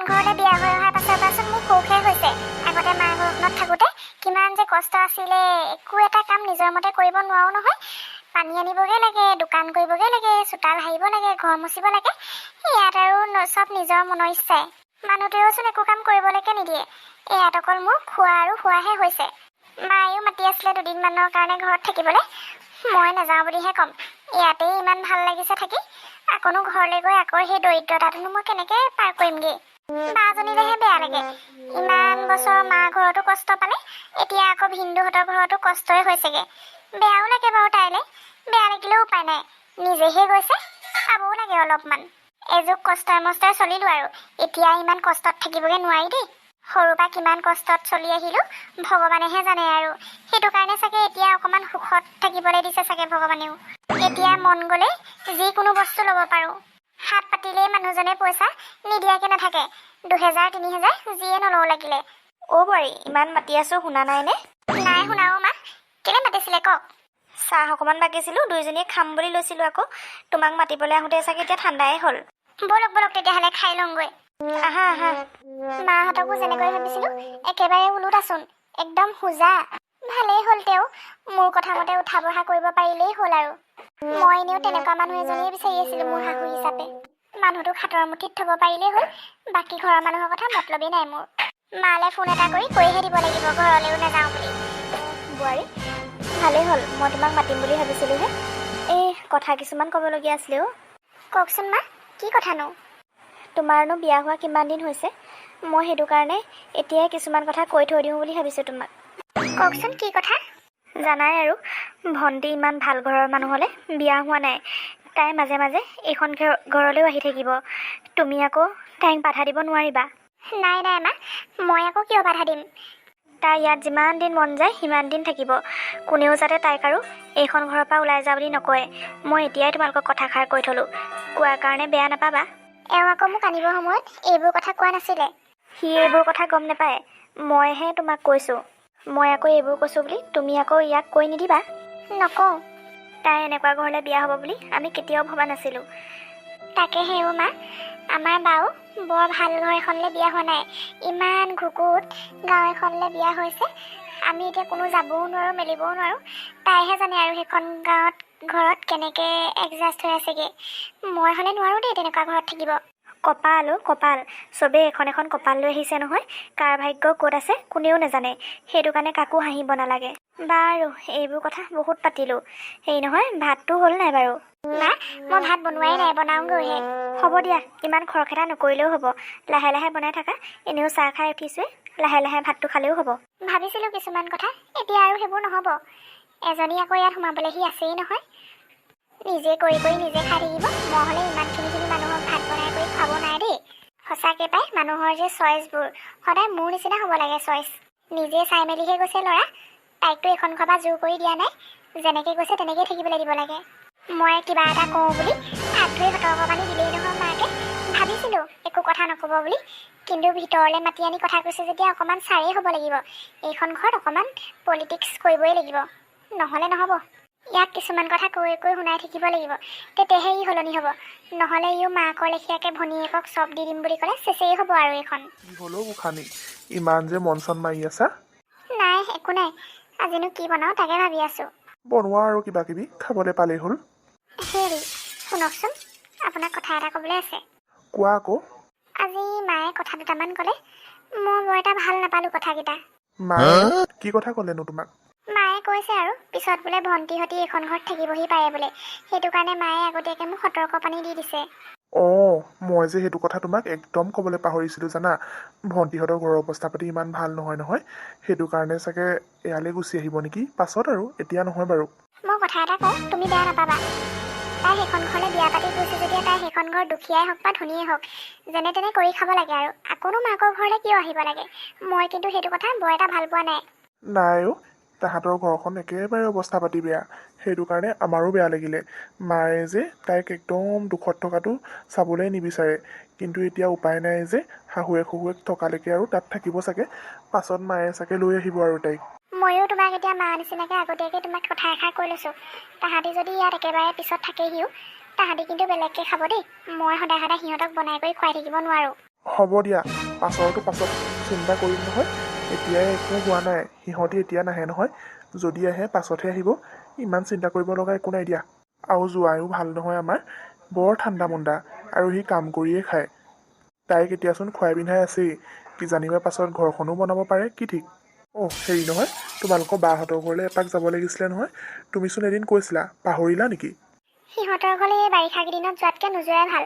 ঘৰলৈ বিয়া হৈ অহাৰ পাছত মোৰ সৌখে হৈছে। আগতে মা ঘৰখনত থাকোঁতে কিমান যে কষ্ট আছিলে, একো এটা কাম নিজৰ মতে কৰিব নোৱাৰো নহয়। পানী আনিবগৈ লাগে, দোকান কৰিবগৈ লাগে, চোতাল সাৰিব লাগে, ঘৰ মুচিব লাগে। ইয়াত আৰু চব নিজৰ মনৰ ইচ্ছাই। মানুহটোৱেওচোন একো কাম কৰিবলৈকে নিদিয়ে। ইয়াত অকল মোৰ খোৱা আৰু শোৱাহে হৈছে। মায়েও মাতি আছিলে দুদিনমানৰ কাৰণে ঘৰত থাকিবলৈ। মই নাযাওঁ বুলিহে ক'ম। ইয়াতেই ইমান ভাল লাগিছে থাকি, আকৌনো ঘৰলৈ গৈ আকৌ সেই দৰিদ্ৰতাটোনো মই কেনেকৈ পাৰ কৰিমগৈ। বাজনীলেহে বেয়া লাগে। ইমান বছৰ মা ঘৰতো কষ্ট পালে, এতিয়া আকৌ ভিন্দুহঁতৰ ঘৰতো কষ্টই হৈছেগৈ। বেয়াও লাগে বাৰু তাইলৈ। বেয়া লাগিলেও উপায় নাই, নিজেহে গৈছে, পাবও লাগে অলপমান। এযুগ কষ্টই মষ্টই চলিলোঁ আৰু এতিয়া ইমান কষ্টত থাকিবগৈ নোৱাৰি দেই। সৰুৰ পৰা কিমান কষ্টত চলি আহিলোঁ, ভগৱানেহে জানে আৰু। সেইটো কাৰণে চাগে এতিয়া অকণমান সুখত থাকিবলৈ দিছে চাগে ভগৱানেও। এতিয়া মন গ'লেই যিকোনো বস্তু ল'ব পাৰোঁ। হাত পাতিলেই মানুহজনে পইচা নিদিয়াকৈ নাথাকে। 2000 3000 যিয়ে নলওঁ লাগিলে। বোৱাৰী, ইমান মাতি আছোঁ, শুনা নাইনে? নাই শুনাও মা। কেলৈ মাতিছিলে কওক? চাহ অকণমান বাকিছিলোঁ, দুইজনীয়ে খাম বুলি লৈছিলোঁ আকৌ। তোমাক মাতিবলৈ আহোঁতে চাগে এতিয়া ঠাণ্ডাই হ'ল। বলক বলক তেতিয়াহ'লে খাই লওঁগৈ। আহা আহা। মাহঁতকো যেনেকৈ ভাবিছিলোঁ একেবাৰে ওলোটাচোন, একদম সোজা। ভালেই হ'ল তেওঁ মোৰ কথা মতে উঠা বঢ়া কৰিব পাৰিলেই হ'ল আৰু। মই এনেও তেনেকুৱা মানুহ এজনীয়ে বিচাৰি আছিলোঁ মোৰ শাহু হিচাপে। মানুহটোক হাতৰ মুঠিত থ'ব পাৰিলেই হ'ল। বাকী ঘৰৰ মানুহৰ কথা মতলবেই নাই মোৰ। মালৈ ফোন এটা কৈহে দিব লাগিব ঘৰলৈও নাযাওঁ বুলি। বোৱাৰী, ভালেই হ'ল, মই তোমাক মাতিম বুলি ভাবিছিলোঁহে। এই কথা কিছুমান ক'বলগীয়া আছিলে অ'। কওকচোন মা, কি কথানো? তোমাৰনো বিয়া হোৱা কিমান দিন হৈছে? মই সেইটো কাৰণে এতিয়াই কিছুমান কথা কৈ থৈ দিওঁ বুলি ভাবিছোঁ তোমাক। কওকচোন কি কথা? জানাই আৰু, ভণ্টি ইমান ভাল ঘৰৰ মানুহ হ'লে বিয়া হোৱা নাই। তাই মাজে মাজে এইখন ঘৰলৈও আহি থাকিব। তুমি আকৌ তাইক বাধা দিব নোৱাৰিবা। নাই নাই মা, মই আকৌ কিয় বাধা দিম? তাই ইয়াত যিমান দিন মন যায় সিমান দিন থাকিব। কোনেও যাতে তাইক আৰু এইখন ঘৰৰ পৰা ওলাই যা বুলি নকয়। মই এতিয়াই তোমালোকক কথাষাৰ কৈ থলোঁ, কোৱাৰ কাৰণে বেয়া নাপাবা। এওঁ আকৌ মোক আনিবৰ সময়ত এইবোৰ কথা কোৱা নাছিলে। সি এইবোৰ কথা গম নাপায়, মইহে তোমাক কৈছোঁ। মই আকৌ এইবোৰ কৈছোঁ বুলি তুমি আকৌ ইয়াক কৈ নিদিবা। নকওঁ। তাই এনেকুৱা ঘৰলৈ বিয়া হ'ব বুলি আমি কেতিয়াও ভবা নাছিলোঁ। তাকেহে অ' মা, আমাৰ বাও বৰ ভাল ঘৰ এখনলৈ বিয়া হোৱা নাই। ইমান ঘুকুত গাঁও এখনলৈ বিয়া হৈছে। আমি এতিয়া কোনো যাবও নোৱাৰোঁ, মেলিবও নোৱাৰোঁ। তাইহে জানে আৰু সেইখন ঘৰত কেনেকৈ এডজাষ্ট হৈ আছেগৈ। মই হ'লে নোৱাৰোঁ দেই তেনেকুৱা ঘৰত থাকিব। কপাল অ' কপাল, চবেই এখন এখন কপাল লৈ আহিছে নহয়। কাৰ ভাগ্য ক'ত আছে কোনেও নাজানে। সেইটো কাৰণে কাকো হাঁহিব নালাগে। বাৰু, এইবোৰ কথা বহুত পাতিলোঁ। হেৰি নহয়, ভাতটো হ'ল নাই বাৰু? মা, মই ভাত বনোৱাই নাই, বনাওঁগৈহে। হ'ব দিয়া, ইমান খৰখেদা নকৰিলেও হ'ব। লাহে লাহে বনাই থাকা। এনেও চাহ খাই উঠিছোঁৱে, লাহে লাহে ভাতটো খালেও হ'ব। ভাবিছিলোঁ কিছুমান কথা, এতিয়া আৰু সেইবোৰ নহ'ব। এজনী আকৌ ইয়াত সোমাবলৈহি আছেই নহয়। নিজে কৰি নিজে খাই থাকিব। মই হ'লে ইমানখিনি মানুহক ভাত বনাই কৰি খুৱাব নাই দেই। সঁচাকৈ পাই, মানুহৰ যে চইচবোৰ সদায় মোৰ নিচিনা হ'ব লাগে চইচ। নিজে চাই মেলিহে গৈছে ল'ৰা। তাইকতো এইখন ঘৰৰ পৰা জোৰ কৰি দিয়া নাই। যেনেকৈ গৈছে তেনেকৈয়ে থাকিবলৈ দিব লাগে। মই কিবা এটা কওঁ বুলি হাত ধৰি সতৰ্কবাণী দিলেই নহয় মাকে। ভাবিছিলোঁ একো কথা নক'ব বুলি, কিন্তু ভিতৰলৈ মাতি আনি কথা কৈছে যেতিয়া অকণমান চাৰেই হ'ব লাগিব। এইখন ঘৰত অকণমান পলিটিক্স কৰিবই লাগিব, নহ'লে নহ'ব। ইয়াক কিছুমান কথা কৈ শুনাই থাকিব লাগিব, তেতিয়াহে ই সলনি হ'ব। নহ'লে ইও মাকৰ লেখীয়াকৈ ভনীয়েকক চব দি দিম বুলি ক'লে চেচেই হ'ব আৰু এইখন। কি হ'লেও গোসানী, ইমান যে মন চন মাৰি আছা? নাই, একো নাই। আজিনো কি বনাওঁ তাকে ভাবি আছোঁ। বনোৱা আৰু কিবা কিবি, খাবলৈ পালেই হ'ল। হেৰি শুনকচোন, আপোনাক কথা এটা ক'বলৈ আছে। কোৱা আকৌ। আজি মায়ে কথা দুটামান ক'লে, মই বৰ এটা ভাল নাপালোঁ কথাকেইটা। মায়ে কি কথা ক'লেনো তোমাক? মায়ে কৈছে আৰু পিছত বোলে ভণ্টিহঁতি এইখন ঘৰত থাকিবহি পাৰে বোলে। সেইটো কাৰণে মায়ে আগতীয়াকৈ মোক সতৰ্কবাণী দি দিছে। অঁ, মই যে সেইটো কথা তোমাক একদম ক'বলৈ পাহৰিছিলোঁ জানা। ভণ্টিহঁতৰ ঘৰৰ অৱস্থা পাতি ইমান ভাল নহয়। সেইটো কাৰণে চাগে এয়ালৈ গুচি আহিব নেকি পাছত, আৰু এতিয়া নহয় বাৰু। মই কথা এটা কওঁ, তুমি বেয়া নাপাবা। তাই সেইখন ঘৰলৈ বিয়া পাতি গৈছে যেতিয়া তাই সেইখন ঘৰ দুখীয়াই হওক বা ধনীয়েই হওক, যেনে তেনে কৰি খাব লাগে আৰু। আকৌনো মাকৰ ঘৰলৈ কিয় আহিব লাগে? মই কিন্তু সেইটো কথা বৰ এটা ভাল পোৱা নাই। নাই অ', তাহাঁতৰ ঘৰখন একেবাৰে অৱস্থা পাতি বেয়া। সেইটো কাৰণে আমাৰো বেয়া লাগিলে। মায়ে যে তাইক একদম দুখত থকাটো চাবলৈ নিবিচাৰে। কিন্তু এতিয়া উপায় নাই যে, শাহুৱেক থকালৈকে আৰু তাত থাকিব চাগে। পাছত মায়ে চাগে লৈ আহিব আৰু তাইক। ময়ো তোমাক এতিয়া মা নিচিনাকৈ আগতীয়াকৈ তোমাক কথা এষাৰ কৈ লৈছোঁ। তাহাঁতি যদি ইয়াত একেবাৰে পিছত থাকেহিও, তাহাঁতি কিন্তু বেলেগকৈ খাব দেই। মই সদায় সিহঁতক বনাই কৰি খুৱাই থাকিব নোৱাৰোঁ। হ'ব দিয়া, পাছৰটো পাছত চিন্তা কৰিম নহয়। এতিয়াই একো হোৱা নাই, সিহঁতি এতিয়া নাহে নহয়। যদি আহে পাছতহে আহিব, ইমান চিন্তা কৰিব লগা একো নাই দিয়া। আৰু যোৱায়ো ভাল নহয় আমাৰ, বৰ ঠাণ্ডা মণ্ডা, আৰু সি কাম কৰিয়ে খায়। তাইক এতিয়াচোন খুৱাই পিন্ধাই আছেই, কি জানিবা পাছত ঘৰখনো বনাব পাৰে, কি ঠিক। অ' হেৰি নহয়, তোমালোকৰ বাহঁতৰ ঘৰলৈ এপাক যাব লাগিছিলে নহয়। তুমিচোন এদিন কৈছিলা, পাহৰিলা নেকি? সিহঁতৰ ঘৰলৈ এই বাৰিষা কেইদিনত যোৱাতকৈ নোযোৱাই ভাল।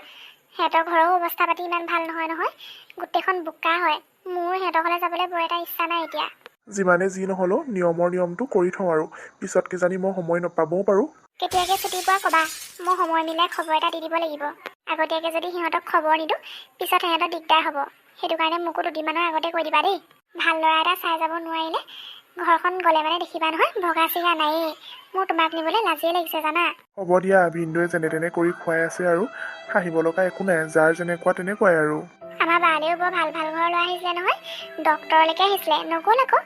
সিহঁতৰ ঘৰৰ অৱস্থা পাতি ইমান ভাল নহয় নহয়, গোটেইখন বোকা হয়। মোৰ সিহঁতৰ ঘৰলৈ যাবলৈ বৰ এটা ইচ্ছা নাই এতিয়া। যিমানে যি নহ'লেও নিয়মটো কৰি থওঁ আৰু, পিছত কিজানি মই সময় নাপাবও পাৰোঁ। কেতিয়াকৈ ছুটি পোৱা ক'বা, মই সময় মিলাই খবৰ এটা দি দিব লাগিব। আগতীয়াকৈ যদি সিহঁতক খবৰ নিদিওঁ, পিছত সিহঁতৰ দিগদাৰ হ'ব। সেইটো কাৰণে মোকো দুদিনমানৰ আগতে কৈ দিবা দেই। ভাল ল'ৰা এটা চাই যাব নোৱাৰিলে ঘৰখন গ'লে মানে দেখিবা নহয় ভগা চিগা নায়েই। মোৰ তোমাক নিবলৈ লাজেই লাগিছে জানা। হ'ব দিয়া, ভিনদেউৱে যেনে তেনে কৰি খুৱাই আছে আৰু, হাঁহিব লগা একো নাই, যাৰ যেনেকুৱা তেনেকুৱাই আৰু। আমাৰ বালেও বৰ ভাল ভাল ঘৰ লৈ আহিছিলে নহয়, ডক্তৰলৈকে আহিছিলে, নগ'ল আকৌ।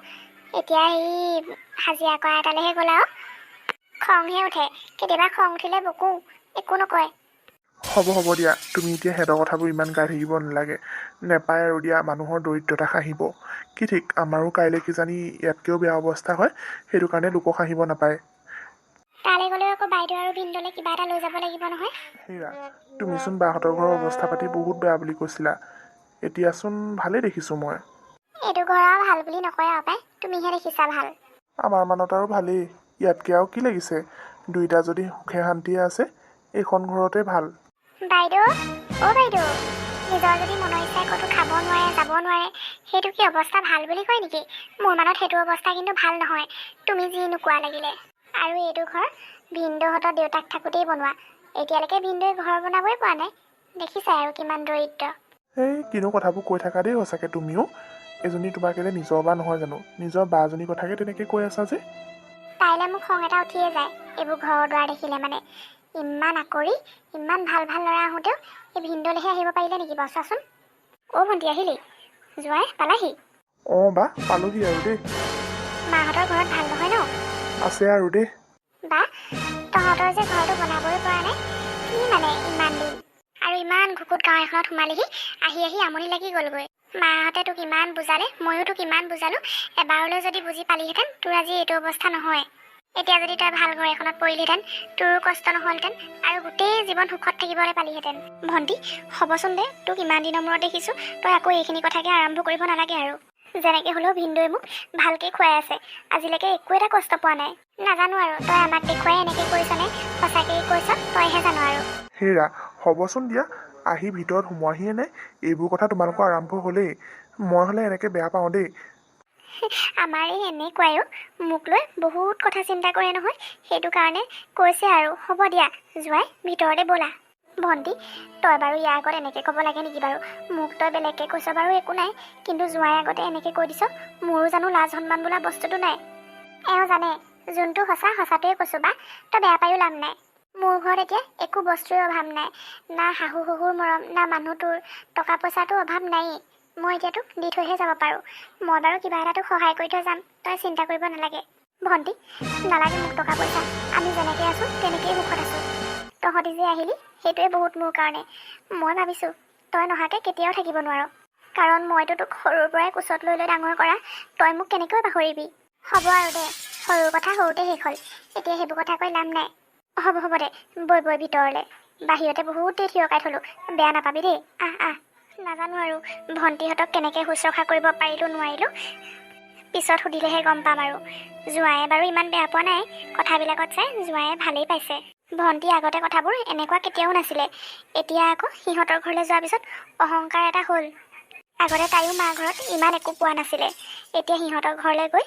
এতিয়া এই হাজিৰা কৰা এটালৈহে গ'ল আৰু। খংহে উঠে, কেতিয়াবা খং উঠিলে বকো, একো নকয়। হ'ব দিয়া, তুমি এতিয়া সিহঁতৰ কথাবোৰ ইমান গাই থাকিব নালাগে। নেপায় আৰু দিয়া, মানুহৰ দৰিদ্ৰতা হাঁহিব। কি ঠিক, আমাৰো কাইলৈ কিজানি ইয়াতকৈও বেয়া অৱস্থা হয়, সেইটো কাৰণে লোকক হাঁহিব নাপায়। তালৈ গ'লেও আকৌ বাইদেউ আৰু ভিনদেউলৈ কিবা এটা লৈ যাব লাগিব নহয়। হেৰা, তুমিচোন বাহঁতৰ ঘৰৰ অৱস্থা পাতি বহুত বেয়া বুলি কৈছিলা, এতিয়াচোন ভালেই দেখিছোঁ মই। এইটো ঘৰ আৰু ভাল বুলি নকয় আৰু পাই, তুমিহে দেখিছা ভাল। আমাৰ মানত আৰু ভালেই, ইয়াতকৈ আৰু কি লাগিছে। দুইটা যদি সুখে শান্তিয়ে আছে, এইখন ঘৰতে ভাল। বাইদেউ, অ' বাইদেউ, নিজৰ যদি মনৰ ইচ্ছাই ক'তো খাব নোৱাৰে, যাব নোৱাৰে, সেইটো কি অৱস্থা ভাল বুলি কয় নেকি? মোৰ মানত সেইটো অৱস্থা কিন্তু ভাল নহয়, তুমি যি নোকোৱা লাগিলে। আৰু এইটো ঘৰ ভিনদেউহঁতৰ দেউতাক থাকোঁতেই বনোৱা, এতিয়ালৈকে ভিনদেউৱে ঘৰ বনাবই পৰা নাই। দেখিছাই আৰু কিমান দৰিদ্ৰ। এই কিনো কথাবোৰ কৈ থাকা দেই সঁচাকৈ তুমিও। এজনী তোমাৰ কেলে নিজৰ বা নহয় জানো, নিজৰ বাজনীৰ কথাকে তেনেকৈ কৈ আছা যে। তাইলৈ মোক খং এটা উঠিয়ে যায়, এইবোৰ ঘৰৰ দুৱাৰ দেখিলে মানে। ইমান আকৰি, ইমান ভাল ভাল ল'ৰা আহোঁতেও এই ভিনদেউলৈহে আহিব পাৰিলে নেকি বাৰু চোৱাচোন। অ' ভণ্টি আহিলি, জোঁৱাই পালাহি। অঁ বা, পালোহি আৰু দেই। মাহঁতৰ ঘৰত ভাল নহয় ন? আছে আৰু দেই। বা, তহঁতৰ যে ঘৰটো বনাবই পৰা নাই, কি মানে ইমান দিন? আৰু ইমান ঘুকুত গাঁও এখনত সোমালিহি, আহি আহি আমনি লাগি গ'লগৈ। মাহঁতে তোক ইমান বুজালে, ময়ো তোক ইমান বুজালো, এবাৰলৈ যদি বুজি পালিহেঁতেন, তোৰ আজি এইটো অৱস্থা নহয়। এতিয়া যদি তই ভাল ঘৰ এখনত পৰিলিহেঁতেন, তোৰো কষ্ট নহ'লহেঁতেন, আৰু গোটেই জীৱন সুখত থাকিবলৈ পালিহেঁতেন। ভণ্টি, হ'বচোন দে, তোক ইমান দিনৰ মূৰত দেখিছোঁ, তই আকৌ এইখিনি কথাকে আৰম্ভ কৰিব নালাগে আৰু। যেনেকৈ হ'লেও ভিনদেউৱে মোক ভালকৈ খুৱাই আছে, আজিলৈকে একো এটা কষ্ট পোৱা নাই। নাজানো আৰু তই আমাক দেখুৱাই এনেকৈ কৰিছনে, সঁচাকৈয়ে কৈছ, তইহে জানো আৰু। হেৰা, হ'বচোন দিয়া, আহি ভিতৰত সোমোৱাহিয়ে নাই, এইবোৰ কথা তোমালোকৰ আৰম্ভ হ'লেই। মই হ'লে এনেকৈ বেয়া পাওঁ দেই। আমাৰ এই এনেকুৱায়ো মোক লৈ বহুত কথা চিন্তা কৰে নহয়, সেইটো কাৰণে কৈছে আৰু। হ'ব দিয়া, জোঁৱাই ভিতৰতে ব'লা। ভণ্টি, তই বাৰু ইয়াৰ আগত এনেকৈ ক'ব লাগে নেকি বাৰু? মোক তই বেলেগকৈ কৈছ বাৰু একো নাই, কিন্তু জোঁৱাই আগতে এনেকৈ কৈ দিছ, মোৰো জানো লাজ সন্মান বোলা বস্তুটো নাই? এওঁ জানে, যোনটো সঁচা সঁচাটোৱে কৈছোঁ বা, তই বেয়া পায়ো লাভ নাই। মোৰ ঘৰত এতিয়া একো বস্তুৰে অভাৱ নাই, না শাহু শহুৰ মৰম, না মানুহটোৰ, টকা পইচাটো অভাৱ নায়েই। মই এতিয়া তোক দি থৈহে যাব পাৰোঁ। মই বাৰু কিবা এটা তোক সহায় কৰি থৈ যাম, তই চিন্তা কৰিব নালাগে। ভণ্টি, নালাগে মোক টকা পইচা, আমি যেনেকৈ আছোঁ তেনেকৈয়ে সুখত আছোঁ। তহঁতি যে আহিলি, সেইটোৱে বহুত মোৰ কাৰণে। মই ভাবিছোঁ তই নহাকৈ কেতিয়াও থাকিব নোৱাৰ, কাৰণ মইতো তোক সৰুৰ পৰাই কোচত লৈ লৈ ডাঙৰ কৰা, তই মোক কেনেকৈ পাহৰিবি? হ'ব আৰু দে, সৰুৰ কথা সৰুতে শেষ হ'ল, এতিয়া সেইবোৰ কথা কৈ লাভ নাই। হ'ব দে, বৈ ভিতৰলৈ, বাহিৰতে বহুত দেৰি থিয়কাই থ'লোঁ, বেয়া নাপাবি দেই, আহ। নাজানো আৰু ভণ্টিহঁতক কেনেকৈ শুশ্ৰূষা কৰিব পাৰিলোঁ নোৱাৰিলোঁ, পিছত সুধিলেহে গম পাম আৰু। জোঁৱায়ে বাৰু ইমান বেয়া পোৱা নাই, কথাবিলাকত চাই জোঁৱায়ে ভালেই পাইছে। ভণ্টি আগতে কথাবোৰ এনেকুৱা কেতিয়াও নাছিলে, এতিয়া আকৌ সিহঁতৰ ঘৰলৈ যোৱাৰ পিছত অহংকাৰ এটা হ'ল। আগতে তাইও মাৰ ঘৰত ইমান একো পোৱা নাছিলে, এতিয়া সিহঁতৰ ঘৰলৈ গৈ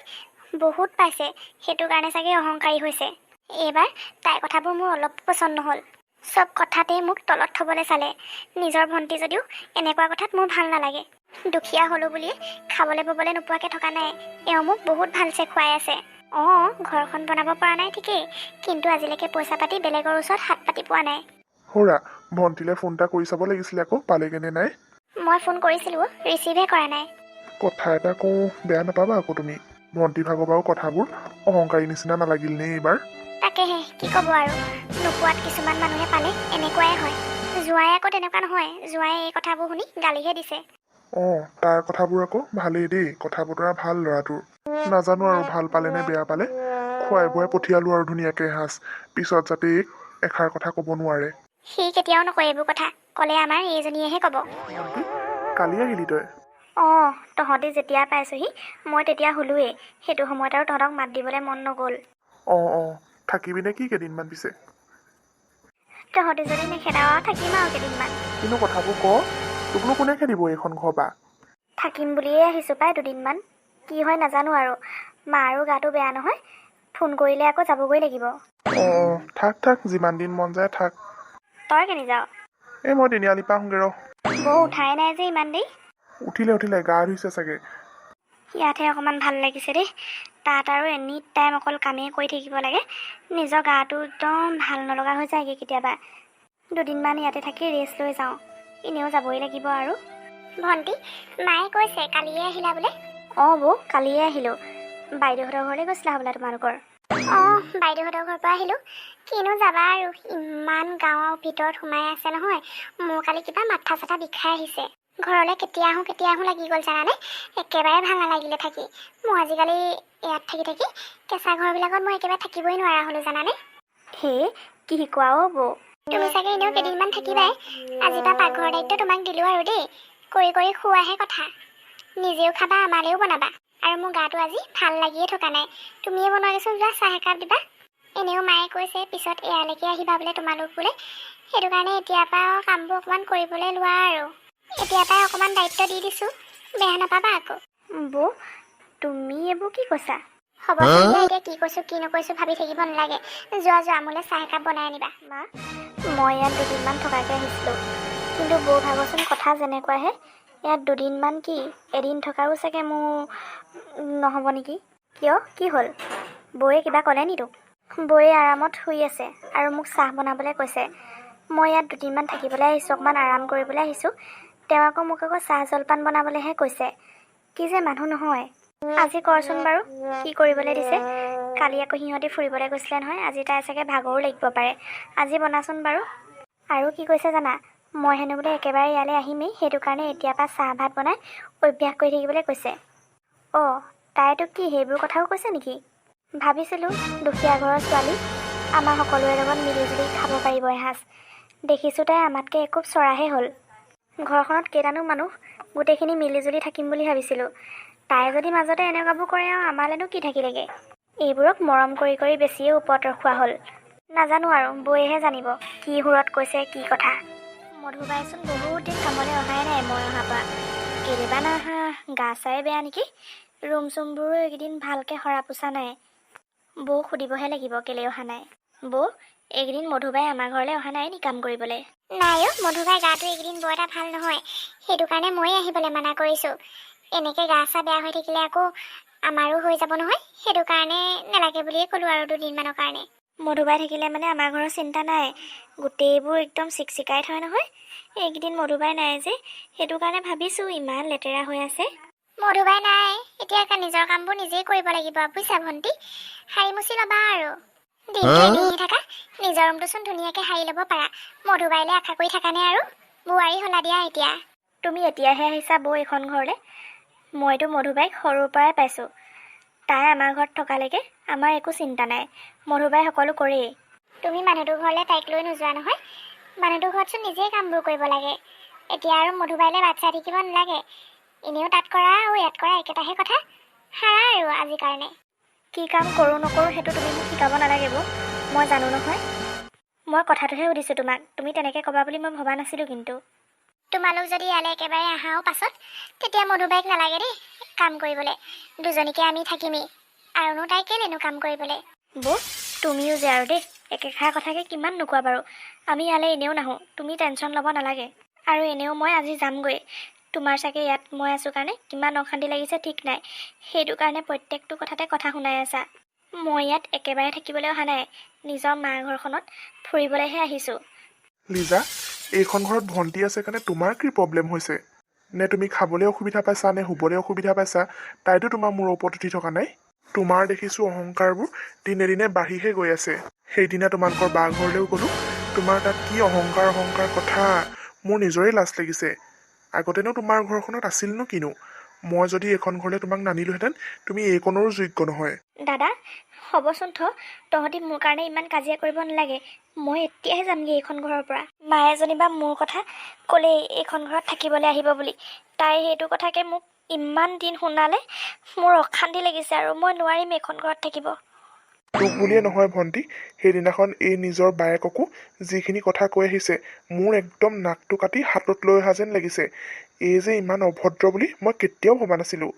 বহুত পাইছে, সেইটো কাৰণে চাগে অহংকাৰী হৈছে। এইবাৰ তাইৰ কথাবোৰ মোৰ অলপ পচন্দ নহ'ল, চব কথাতেই মোক তলত থ'বলৈ চালে। নিজৰ ভণ্টি যদিও এনেকুৱা কথাত মোৰ ভাল নালাগে। দুখীয়া হ'লোঁ বুলিয়ে খাবলৈ ববলৈ নোপোৱাকৈ থকা নাই, এওঁ মোক বহুত ভালছে খুৱাই আছে। অঁ, ঘৰখন বনাব পৰা নাই ঠিকেই, কিন্তু আজিলৈকে পইচা পাতি বেলেগৰ ওচৰত হাত পাতি পোৱা নাই। সৌৰা, ভণ্টিলৈ ফোন এটা কৰি চাব লাগিছিলে আকৌ, পালেগৈনে নাই। মই ফোন কৰিছিলোঁ, ৰিচিভহে কৰা নাই। কথা এটা কওঁ, বেয়া নাপাবা আকৌ তুমি। ভণ্টি ভাগৰ বাৰু কথাবোৰ অহংকাৰী নিচিনা নালাগিল নে এইবাৰ? তাকেহে, কি ক'ব আৰু, নোপোৱাত কিছুমান মানুহে পালে এনেকুৱাই হয়। জোঁৱাই আকৌ তেনেকুৱা নহয়, জোঁৱাই এই কথাবোৰ শুনি গালিহে দিছে। অঁ তাৰ কথাবোৰ আকৌ ভালেই দেই, কথা বতৰা ভাল ল'ৰাটোৰ। নাজানো আৰু ভাল পালে নে বেয়া পালে। খুৱাই বুৱাই পঠিয়ালো আৰু ধুনীয়াকৈ এসাঁজ, পিছত যাতে এইক এষাৰ কথা ক'ব নোৱাৰে। সি কেতিয়াও নকয় এইবোৰ কথা, ক'লে আমাৰ এইজনীয়েহে ক'ব। ভণ্টি, কালি আহিলি তই? অঁ তহঁতি যেতিয়া পাইছহি মই তেতিয়া শুলোৱেই। সেইটো সময়ত আৰু তহঁতক মাত দিবলৈ মন নগ'ল। অঁ থাকিবি নে কি কেইদিনমান পিছে? তহঁতি যদি নেখেদাও থাকিম আৰু কেইদিনমান। কিন্তু কথাবোৰ ক, তোকনো কোনে খেদিব এইখন ঘৰৰ পৰা? থাকিম বুলিয়ে আহিছোঁ পাই দুদিনমান। কি হয় নাজানো আৰু, মাৰো গাটো বেয়া নহয়, ফোন কৰিলে আকৌ যাবগৈ লাগিব। অঁ থাক যিমান দিন মন যায় থাক। তই কেনি যাৱ? এই মই তিনিআলিৰ পৰা আহোঁগৈ ৰ। বৌ উঠাই নাই যে ইমান দেৰি? উঠিলে গা ধুইছে চাগে। ইয়াতহে অকণমান ভাল লাগিছে দেই। তাত আৰু এনি টাইম অকল কামেই কৰি থাকিব লাগে, নিজৰ গাটো একদম ভাল নলগা হৈ যায়গৈ কেতিয়াবা। দুদিনমান ইয়াতে থাকি ৰেষ্ট লৈ যাওঁ, এনেও যাবই লাগিব আৰু। ভণ্টি, মায়ে কৈছে কালিয়ে আহিলা বোলে? অঁ বৌ কালিয়ে আহিলোঁ। বাইদেউহঁতৰ ঘৰলৈ গৈছিলা বোলে তোমালোকৰ? অঁ বাইদেউহঁতৰ ঘৰৰ পৰা আহিলোঁ। কিনো যাবা আৰু, ইমান গাঁৱৰ ভিতৰত সোমাই আছে নহয়, মোৰ কালি কিবা মাথা চাথা বিষাই আহিছে। ঘৰলৈ কেতিয়া আহোঁ লাগি গ'ল জানানে, একেবাৰে ভাল নালাগিলে থাকি। মোৰ আজিকালি ইয়াত থাকি কেঁচা ঘৰবিলাকত মই একেবাৰে থাকিবই নোৱাৰা হ'লোঁ জানানে। হে কি কোৱা অ' বৌ? তুমি চাগে এনেও কেইদিনমান থাকিবাই। আজিৰ পৰা পাকঘৰৰ দায়িত্ব তোমাক দিলোঁ আৰু দেই। কৰি খোৱাহে কথা, নিজেও খাবা আমালৈও বনাবা। আৰু মোৰ গাটো আজি ভাল লাগিয়ে থকা নাই, তুমিয়ে বনোৱাগৈচোন, যোৱা চাহ একাপ দিবা। এনেও মায়ে কৈছে পিছত এয়ালৈকে আহিবা বোলে তোমালোক বোলে, সেইটো কাৰণে এতিয়াৰ পৰা কামবোৰ অকণমান কৰিবলৈ লোৱা আৰু। এতিয়াৰ পৰাই অকণমান দায়িত্ব দি দিছোঁ, বেয়া নাপাবা আকৌ। বৌ তুমি এইবোৰ কি কৈছা? হ'বচোন দিয়া, এতিয়া কি কৈছোঁ কি নকৈছোঁ ভাবি থাকিব নালাগে। যোৱা মোলৈ চাহ একাপ বনাই আনিবা। মা, মই ইয়াত দুদিনমান থকাকৈ আহিছিলোঁ, কিন্তু বৌ ভাবচোন কথা যেনেকুৱাহে, ইয়াত দুদিনমান কি এদিন থকাৰো চাগে মোৰ নহ'ব নেকি? কিয়, কি হ'ল? বৌয়ে কিবা ক'লে নি তোক? বৌয়ে আৰামত শুই আছে আৰু মোক চাহ বনাবলৈ কৈছে। মই ইয়াত দুদিনমান থাকিবলৈ আহিছোঁ, অকণমান আৰাম কৰিবলৈ আহিছোঁ। তেওঁ আকৌ মোক চাহ জলপান বনাবলৈহে কৈছে। কি যে মানুহ নহয়। আজি কৰচোন বাৰু কি কৰিবলৈ দিছে। কালি আকৌ সিহঁতি ফুৰিবলৈ গৈছিলে নহয়, আজি তাই চাগে ভাগৰো লাগিব পাৰে। আজি বনাচোন বাৰু। আৰু কি কৈছে জানা, মই হেনো বোলে একেবাৰে ইয়ালৈ আহিমেই, সেইটো কাৰণে এতিয়াৰ পৰা চাহ ভাত বনাই অভ্যাস কৰি থাকিবলৈ কৈছে। অঁ তাইতো কি সেইবোৰ কথাও কৈছে নেকি? ভাবিছিলোঁ দুখীয়া ঘৰৰ ছোৱালী, আমাৰ সকলোৰে লগত মিলিজুলি খাব পাৰিব এসাঁজ। দেখিছোঁ তাই আমাতকৈ একোব চৰাহে হ'ল। ঘৰখনত কেইটানো মানুহ, গোটেইখিনি মিলিজুলি থাকিম বুলি ভাবিছিলোঁ। তাই যদি মাজতে এনেকুৱাবোৰ কৰে আৰু আমালৈনো কি থাকিলেগে। এইবোৰক মৰম কৰি বেছিয়ে ওপৰত ৰখোৱা হ'ল। নাজানো আৰু, বৌয়েহে জানিব কি সুৰত কৈছে কি কথা। মধুবাইচোন বহুত দিন কামলৈ অহাই নাই মই অহাৰ পৰা। কেলেবা নাহা, গা চাই বেয়া নেকি? ৰুম চুমবোৰো এইকেইদিন ভালকৈ সৰা পোছা নাই। বৌক সুধিবহে লাগিব কেলে অহা নাই। বৌ, এইকেইদিন মধুবাই আমাৰ ঘৰলৈ অহা নাই নি কাম কৰিবলৈ? নাই অ', মধুবাই গাটো এইকেইদিন বৰ এটা ভাল নহয়, সেইটো কাৰণে ময়ে আহিবলৈ মানা কৰিছোঁ। এনেকৈ গা চা বেয়া হৈ থাকিলে আকৌ আমাৰো হৈ যাব নহয়, সেইটো কাৰণে নালাগে বুলিয়ে ক'লোঁ আৰু দুদিনমানৰ কাৰণে। মধুবাই থাকিলে মানে আমাৰ ঘৰৰ চিন্তা নাই, গোটেইবোৰ একদম চিকচিকাই থয় নহয়। এইকেইদিন মধুবাই নাই যে, সেইটো কাৰণে ভাবিছোঁ ইমান লেতেৰা হৈ আছে। মধুবাই নাই, এতিয়া নিজৰ কামবোৰ নিজেই কৰিব লাগিব বুজিছা ভণ্টি। সাৰি মুচি ল'বা আৰু। দিনটো এনেই থাকা, নিজৰ ৰুমটোচোন ধুনীয়াকৈ সাৰি ল'ব পাৰা। মধুবাইলৈ আশা কৰি থাকা নে আৰু? বোৱাৰী হ'লা দিয়া এতিয়া। তুমি এতিয়াহে আহিছা বৌ এইখন ঘৰলৈ। মইতো মধুবাইক সৰুৰ পৰাই পাইছোঁ। তাই আমাৰ ঘৰত থকালৈকে আমাৰ একো চিন্তা নাই, মধুবাই সকলো কৰেই। তুমি মানুহটোৰ ঘৰলৈ তাইক লৈ নোযোৱা নহয়, মানুহটোৰ ঘৰতচোন নিজেই কামবোৰ কৰিব লাগে। এতিয়া আৰু মধুবাইলৈ বাট চাই থাকিব নালাগে। এনেও তাত কৰা আৰু ইয়াত কৰা একেটাহে কথা, সাৰা আৰু আজিৰ কাৰণে। কি কাম কৰোঁ নকৰোঁ সেইটো তুমি মোক শিকাব নালাগে বৌ, মই জানো নহয়। মই কথাটোহে সুধিছোঁ তোমাক, তুমি তেনেকৈ ক'বা বুলি মই ভবা নাছিলোঁ কিন্তু। তোমালোক যদি ইয়ালৈ একেবাৰে আহাও পাছত, তেতিয়া মধুবাইক নালাগে দেই কাম কৰিবলৈ। দুজনীকে আমি থাকিমেই, আৰুনো তাই কেলেনো কাম কৰিবলৈ। বৌ, তুমিও যে আৰু দেই, একেষাৰ কথাকে কিমান নোকোৱা বাৰু। আমি ইয়ালৈ এনেও নাহোঁ, তুমি টেনশ্যন ল'ব নালাগে। আৰু এনেও মই আজি যামগৈ। তোমাৰ চাগে ইয়াত মই আছোঁ কাৰণে কিমান অশান্তি লাগিছে ঠিক নাই, সেইটো কাৰণে প্ৰত্যেকটো কথাতে কথা শুনাই আছা। মই ইয়াত একেবাৰে থাকিবলৈ অহা নাই, নিজৰ মা ঘৰখনত ফুৰিবলৈহে আহিছোঁ। লিজা, এইখন ঘৰত ভণ্টি আছে কাৰণে তোমাৰ কি প্ৰব্লেম হৈছে? নে তুমি খাবলৈ অসুবিধা পাইছা নে শুবলৈ অসুবিধা পাইছা? তাইতো তোমাৰ মূৰৰ ওপৰত উঠি থকা নাই। তোমাৰ দেখিছোঁ অহংকাৰবোৰ দিনে দিনে বাঢ়িহে গৈ আছে। সেইদিনা তোমালোকৰ বা ঘৰলৈও গ'লোঁ, তোমাৰ তাত কি অহংকাৰ অহংকাৰ কথা মোৰ নিজৰে লাজ লাগিছে আগতেনো তোমাৰ ঘৰখনত আছিল নো কিনো মই যদি এইখন ঘৰলৈ তোমাক নানিলোহেঁতেন তুমি এইকণৰো যোগ্য নহয় দাদা হ'বচোন তহঁতি মোৰ কাৰণে ইমান কাজিয়া কৰিব নালাগে মই এতিয়াহে যামগৈ এইখন ঘৰৰ পৰা মায়ে যেনিবা মোৰ কথা ক'লেই এইখন ঘৰত থাকিবলৈ আহিব বুলি তাই সেইটো কথাকে মোক ইমান দিন শুনালে মোৰ অশান্তি লাগিছে আৰু মই নোৱাৰিম এইখন ঘৰত থাকিব তোক বুলিয়ে নহয় ভণ্টি সেইদিনাখন এই নিজৰ বায়েককো যিখিনি কথা কৈ আহিছে মোৰ একদম নাকটো কাটি হাতত লৈ অহা যেন লাগিছে এই যে ইমান অভদ্ৰ বুলি মই কেতিয়াও ভবা নাছিলোঁ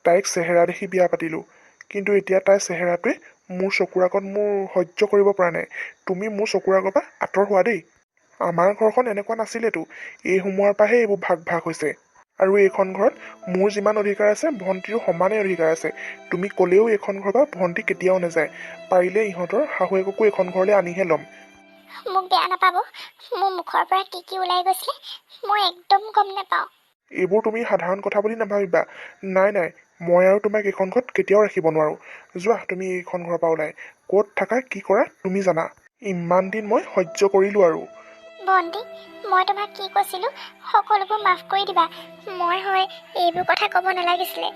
তাইক চেহেৰা দেখি বিয়া পাতিলোঁ কিন্তু এতিয়া তাইৰ চেহেৰাটোৱে মোৰ চকুৰ আগত মোৰ সহ্য কৰিব পৰা নাই তুমি মোৰ চকুৰ আগৰ পৰা আঁতৰ হোৱা দেই আমাৰ ঘৰখন এনেকুৱা নাছিলেতো এই সোমোৱাৰ পৰাহে এইবোৰ ভাগ ভাগ হৈছে আৰু এইখন ঘৰত মোৰ যিমান অধিকাৰ আছে ভণ্টিৰো সমানে অধিকাৰ আছে তুমি ক'লেও এইখন ঘৰৰ পৰা ভণ্টি কেতিয়াও নাযায় পাৰিলে ইহঁতৰ শাহুৱেককো এইখন ঘৰলৈ আনিহে ল'ম মোক বেয়া নাপাব মোৰ মুখৰ পৰা কি ওলাই গৈছিলে মই একদম গম নাপাওঁ এইবোৰ তুমি সাধাৰণ কথা বুলি নাভাবিবা নাই নাই মই আৰু তোমাক এইখন ঘৰত কেতিয়াও ৰাখিব নোৱাৰোঁ যোৱা তুমি এইখন ঘৰৰ পৰা ওলাই ক'ত থাকা কি কৰা তুমি জানা ইমান দিন মই সহ্য কৰিলোঁ আৰু ভণ্টি মই তোমাক কি কৈছিলোঁ সকলোবোৰ মাফ কৰি দিবা মই হয় এইবোৰ কথা ক'ব নালাগিছিলে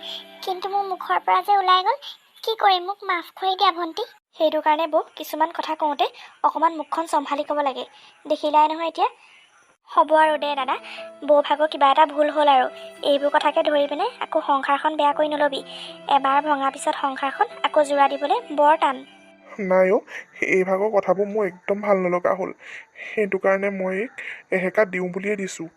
কিন্তু মোৰ মুখৰ পৰা যে ওলাই গ'ল কি কৰিম মোক মাফ কৰি দিয়া ভণ্টি সেইটো কাৰণে বৌ কিছুমান কথা কওঁতে অকণমান মুখখন চম্ভালি ক'ব লাগে দেখিলাই নহয় এতিয়া হ'ব আৰু দে দাদা বৌ ভাগৰ কিবা এটা ভুল হ'ল আৰু এইবোৰ কথাকে ধৰি পিনে আকৌ সংসাৰখন বেয়া কৰি নল'বি এবাৰ ভঙা পিছত সংসাৰখন আকৌ জোৰা দিবলৈ বৰ টান নাই অ' এই ভাগৰ কথাবোৰ মোৰ একদম ভাল নলগা হ'ল সেইটো কাৰণে মই এহেকা দিওঁ বুলিয়ে দিছোঁ